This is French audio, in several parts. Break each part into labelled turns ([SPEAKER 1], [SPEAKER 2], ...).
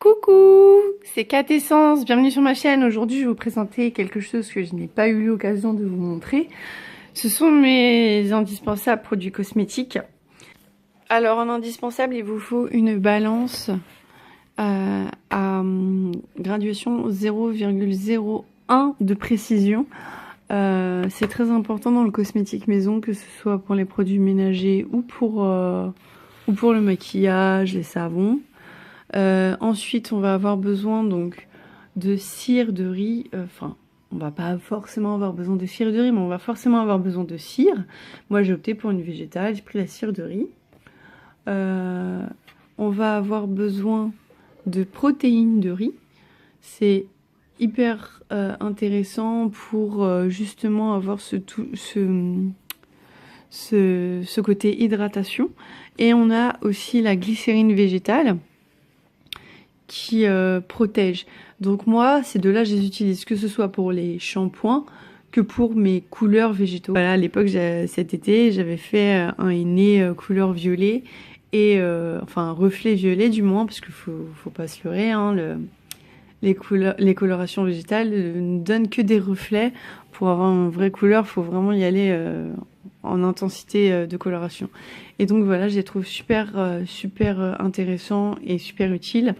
[SPEAKER 1] Coucou, c'est Kat Essence, bienvenue sur ma chaîne. Aujourd'hui je vais vous présenter quelque chose que je n'ai pas eu l'occasion de vous montrer. Ce sont mes indispensables produits cosmétiques. Alors en indispensable, il vous faut une balance à graduation 0,01 de précision. C'est très important dans le cosmétique maison, que ce soit pour les produits ménagers ou pour le maquillage, les savons. Ensuite, on va avoir besoin donc de cire de riz. Enfin, on va pas forcément avoir besoin de cire de riz, mais on va forcément avoir besoin de cire. Moi, j'ai opté pour une végétale. J'ai pris la cire de riz. On va avoir besoin de protéines de riz. C'est hyper intéressant pour justement avoir ce côté hydratation. Et on a aussi la glycérine végétale qui protège. Donc moi, ces deux-là, je les utilise que ce soit pour les shampoings que pour mes couleurs végétaux. Voilà, à l'époque, cet été, j'avais fait un henné couleur violet et enfin un reflet violet du moins, parce qu'il faut pas se leurrer, hein, les colorations végétales ne donnent que des reflets. Pour avoir une vraie couleur, faut vraiment y aller en intensité de coloration. Et donc voilà, je les trouve super intéressants et super utiles.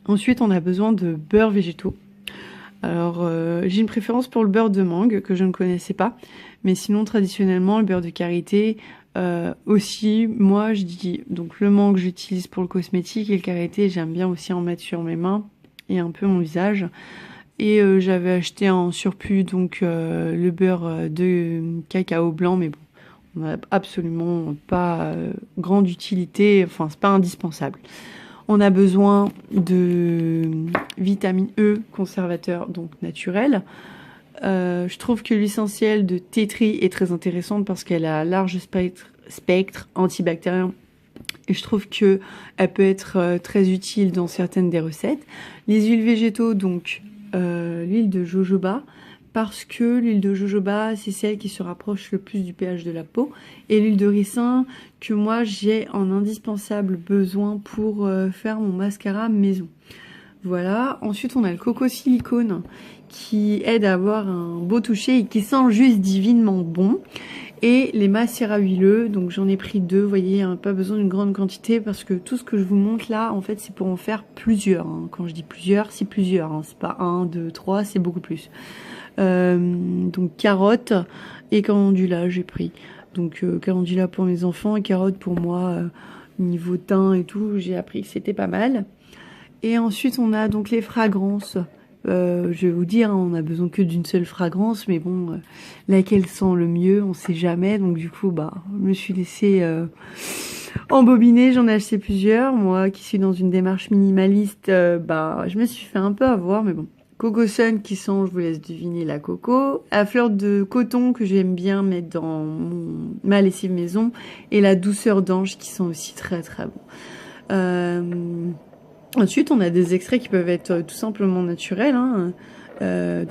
[SPEAKER 1] Ensuite, on a besoin de beurre végétaux. Alors, j'ai une préférence pour le beurre de mangue, que je ne connaissais pas. Mais sinon, traditionnellement, le beurre de karité aussi. Moi, je dis, donc le mangue, j'utilise pour le cosmétique. Et le karité, j'aime bien aussi en mettre sur mes mains et un peu mon visage. Et j'avais acheté en surplus donc le beurre de cacao blanc. Mais bon, on n'a absolument pas grande utilité. Enfin, c'est pas indispensable. On a besoin de vitamine E, conservateur, donc naturel. Je trouve que l'essentiel de thé tree est très intéressante parce qu'elle a un large spectre antibactérien. Et je trouve que elle peut être très utile dans certaines des recettes. Les huiles végétaux, donc l'huile de jojoba, parce que l'huile de jojoba, c'est celle qui se rapproche le plus du pH de la peau. Et l'huile de ricin, que moi j'ai en indispensable besoin pour faire mon mascara maison. Voilà. Ensuite, on a le coco silicone qui aide à avoir un beau toucher et qui sent juste divinement bon. Et les mascaras huileux, donc j'en ai pris 2, vous voyez, hein, pas besoin d'une grande quantité parce que tout ce que je vous montre là, en fait, c'est pour en faire plusieurs. Hein. Quand je dis plusieurs, c'est plusieurs, hein. C'est pas 1, 2, 3, c'est beaucoup plus. Donc carottes et calendula j'ai pris. Donc calendula pour mes enfants et carottes pour moi, niveau teint et tout, j'ai appris que c'était pas mal. Et ensuite on a donc les fragrances. Je vais vous dire, hein, on a besoin que d'une seule fragrance, mais bon, laquelle sent le mieux, on sait jamais. Donc du coup, bah, je me suis laissée embobiner, j'en ai acheté plusieurs. Moi, qui suis dans une démarche minimaliste, bah, je me suis fait un peu avoir, mais bon. Coco Sun qui sent, je vous laisse deviner la coco. La fleur de coton que j'aime bien mettre dans ma lessive maison. Et la douceur d'ange qui sent aussi très très bon. Ensuite, on a des extraits qui peuvent être tout simplement naturels. Hein.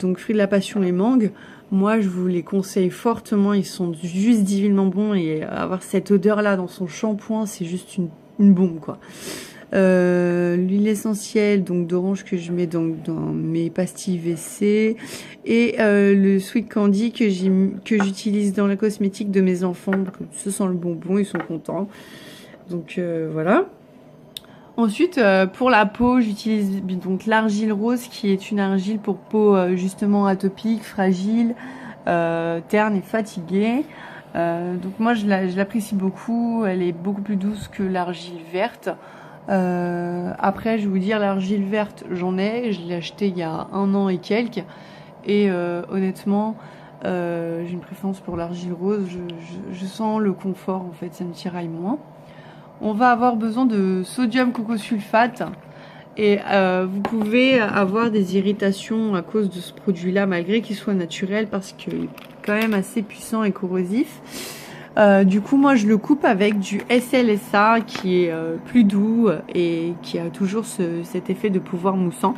[SPEAKER 1] Donc, fruits de la passion et mangue. Moi, je vous les conseille fortement. Ils sont juste divinement bons. Et avoir cette odeur-là dans son shampoing, c'est juste une bombe, quoi. L'huile essentielle donc d'orange que je mets donc dans mes pastilles WC et le sweet candy que j'utilise dans la cosmétique de mes enfants. Donc, ce sent le bonbon, ils sont contents. Donc voilà. Ensuite, pour la peau, j'utilise donc l'argile rose qui est une argile pour peau justement atopique, fragile, terne et fatiguée. Donc moi je l'apprécie beaucoup, elle est beaucoup plus douce que l'argile verte. Après je vais vous dire, l'argile verte j'en ai, je l'ai acheté il y a 1 an et quelques. Et honnêtement, j'ai une préférence pour l'argile rose, je sens le confort en fait, ça me tiraille moins. On va avoir besoin de sodium cocosulfate et vous pouvez avoir des irritations à cause de ce produit-là malgré qu'il soit naturel parce qu'il est quand même assez puissant et corrosif. Du coup, moi, je le coupe avec du SLSA qui est plus doux et qui a toujours cet effet de pouvoir moussant.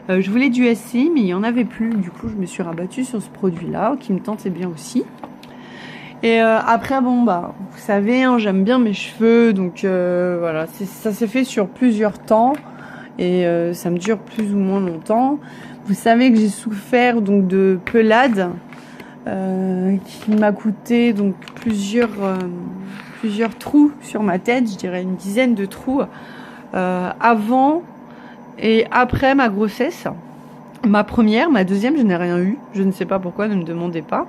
[SPEAKER 1] Je voulais du SC, mais il n'y en avait plus. Du coup, je me suis rabattue sur ce produit-là qui me tentait bien aussi. Et après, bon, bah, vous savez, hein, j'aime bien mes cheveux, donc voilà, ça s'est fait sur plusieurs temps. et ça me dure plus ou moins longtemps. Vous savez que j'ai souffert donc de pelade qui m'a coûté donc plusieurs trous sur ma tête, je dirais une dizaine de trous avant et après ma grossesse. Ma première, ma deuxième, je n'ai rien eu. Je ne sais pas pourquoi, ne me demandez pas.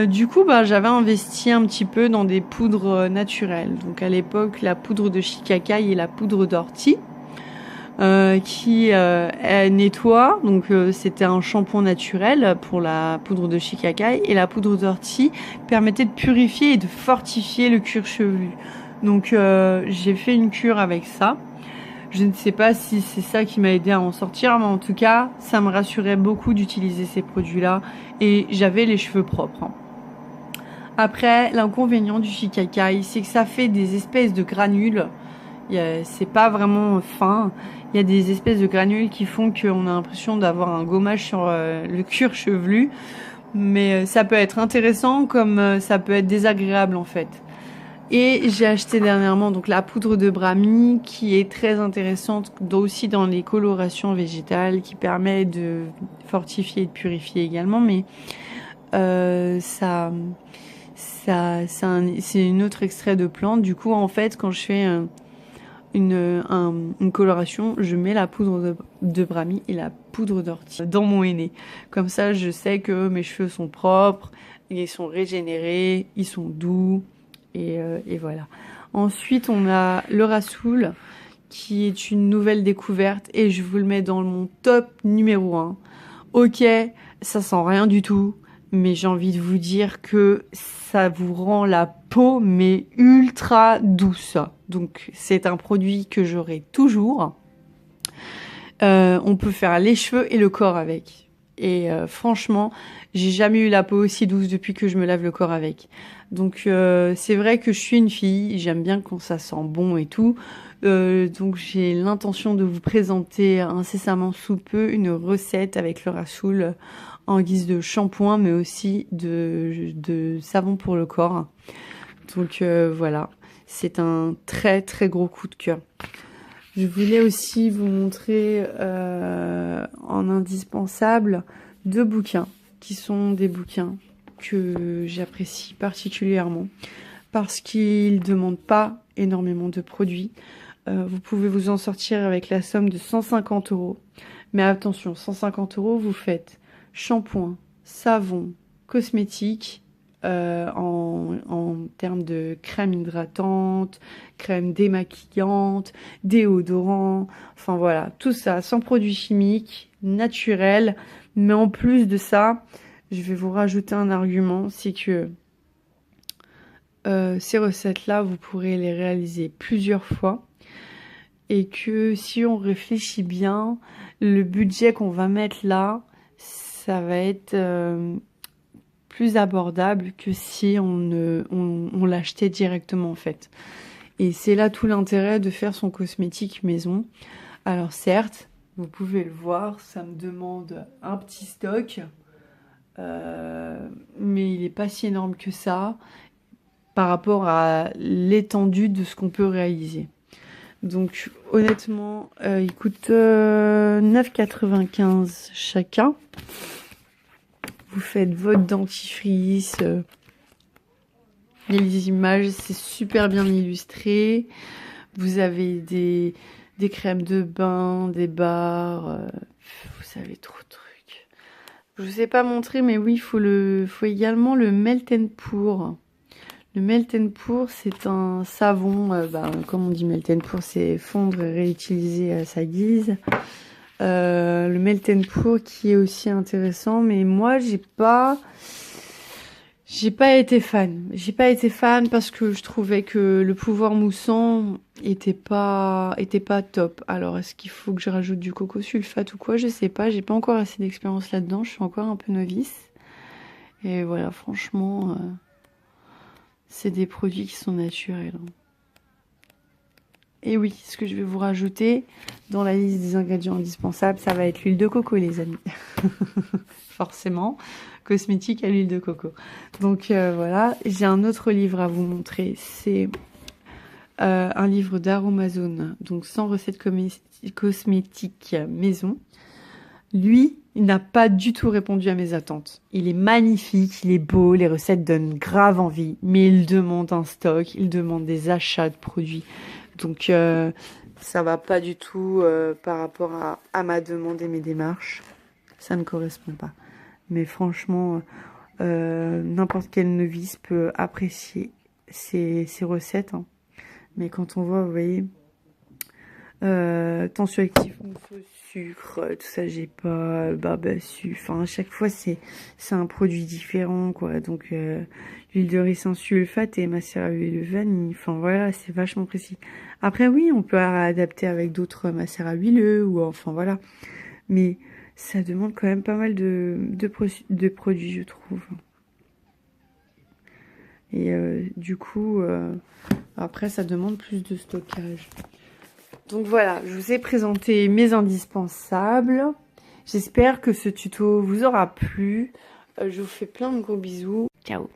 [SPEAKER 1] Du coup, j'avais investi un petit peu dans des poudres naturelles. Donc à l'époque, la poudre de shikakai et la poudre d'ortie qui nettoie. Donc c'était un shampoing naturel pour la poudre de shikakai et la poudre d'ortie permettait de purifier et de fortifier le cuir chevelu. Donc j'ai fait une cure avec ça. Je ne sais pas si c'est ça qui m'a aidé à en sortir, mais en tout cas, ça me rassurait beaucoup d'utiliser ces produits-là et j'avais les cheveux propres. Après, l'inconvénient du shikakai, c'est que ça fait des espèces de granules. C'est pas vraiment fin. Il y a des espèces de granules qui font qu'on a l'impression d'avoir un gommage sur le cuir chevelu. Mais ça peut être intéressant comme ça peut être désagréable en fait. Et j'ai acheté dernièrement donc la poudre de Brahmi qui est très intéressante aussi dans les colorations végétales, qui permet de fortifier et de purifier également, mais c'est une autre extrait de plante. Du coup en fait quand je fais une coloration, je mets la poudre de Brahmi et la poudre d'ortie dans mon henné. Comme ça je sais que mes cheveux sont propres, ils sont régénérés, ils sont doux. Et voilà. Ensuite, on a le Rassoul, qui est une nouvelle découverte, et je vous le mets dans mon top numéro 1. Ok, ça sent rien du tout, mais j'ai envie de vous dire que ça vous rend la peau, mais ultra douce. Donc, c'est un produit que j'aurai toujours. On peut faire les cheveux et le corps avec. Et franchement, j'ai jamais eu la peau aussi douce depuis que je me lave le corps avec. Donc c'est vrai que je suis une fille, j'aime bien quand ça sent bon et tout. Donc j'ai l'intention de vous présenter incessamment sous peu une recette avec le Rassoul en guise de shampoing, mais aussi de savon pour le corps. Donc voilà, c'est un très très gros coup de cœur. Je voulais aussi vous montrer en indispensable 2 bouquins qui sont des bouquins que j'apprécie particulièrement parce qu'ils ne demandent pas énormément de produits. Vous pouvez vous en sortir avec la somme de 150 €. Mais attention, 150 €, vous faites shampoing, savon, cosmétique, en termes de crème hydratante, crème démaquillante, déodorant, enfin voilà, tout ça sans produits chimiques, naturels. Mais en plus de ça, je vais vous rajouter un argument, c'est que ces recettes-là, vous pourrez les réaliser plusieurs fois et que si on réfléchit bien, le budget qu'on va mettre là, ça va être plus abordable que si on l'achetait directement en fait. Et c'est là tout l'intérêt de faire son cosmétique maison. Alors certes, vous pouvez le voir, ça me demande un petit stock, mais il n'est pas si énorme que ça par rapport à l'étendue de ce qu'on peut réaliser. Donc honnêtement, il coûte 9,95 € chacun. Vous faites votre dentifrice. Les images, c'est super bien illustré. Vous avez des crèmes de bain, des barres. Vous avez trop de trucs. Je vous ai pas montré, mais oui, il faut également le Melt & Pour. Le Melt & Pour, c'est un savon. Comme on dit Melt & Pour, c'est fondre et réutiliser à sa guise. Le Melt & Pour qui est aussi intéressant, mais moi j'ai pas été fan. J'ai pas été fan parce que je trouvais que le pouvoir moussant était pas top. Alors est-ce qu'il faut que je rajoute du coco sulfate ou quoi? Je sais pas, j'ai pas encore assez d'expérience là-dedans, je suis encore un peu novice. Et voilà, franchement, c'est des produits qui sont naturels. Et oui, ce que je vais vous rajouter dans la liste des ingrédients indispensables, ça va être l'huile de coco, les amis. Forcément, cosmétique à l'huile de coco. Donc voilà, j'ai un autre livre à vous montrer. C'est un livre d'Aromazone, donc 100 recettes cosmétiques maison. Lui, il n'a pas du tout répondu à mes attentes. Il est magnifique, il est beau, les recettes donnent grave envie, mais il demande un stock, il demande des achats de produits. Donc ça va pas du tout par rapport à ma demande et mes démarches. Ça ne correspond pas. Mais franchement, n'importe quel novice peut apprécier ces recettes. Hein. Mais quand on voit, vous voyez, tension active, sucre, tout ça, j'ai pas, barbasu. Enfin, à chaque fois, c'est un produit différent, quoi. Donc, l'huile de riz sans sulfate et macérat à l'huile de vanille. Enfin, voilà, c'est vachement précis. Après, oui, on peut adapter avec d'autres macérats huileux, ou enfin, voilà. Mais ça demande quand même pas mal de produits, je trouve. Et du coup, après, ça demande plus de stockage. Donc voilà, je vous ai présenté mes indispensables. J'espère que ce tuto vous aura plu. Je vous fais plein de gros bisous. Ciao!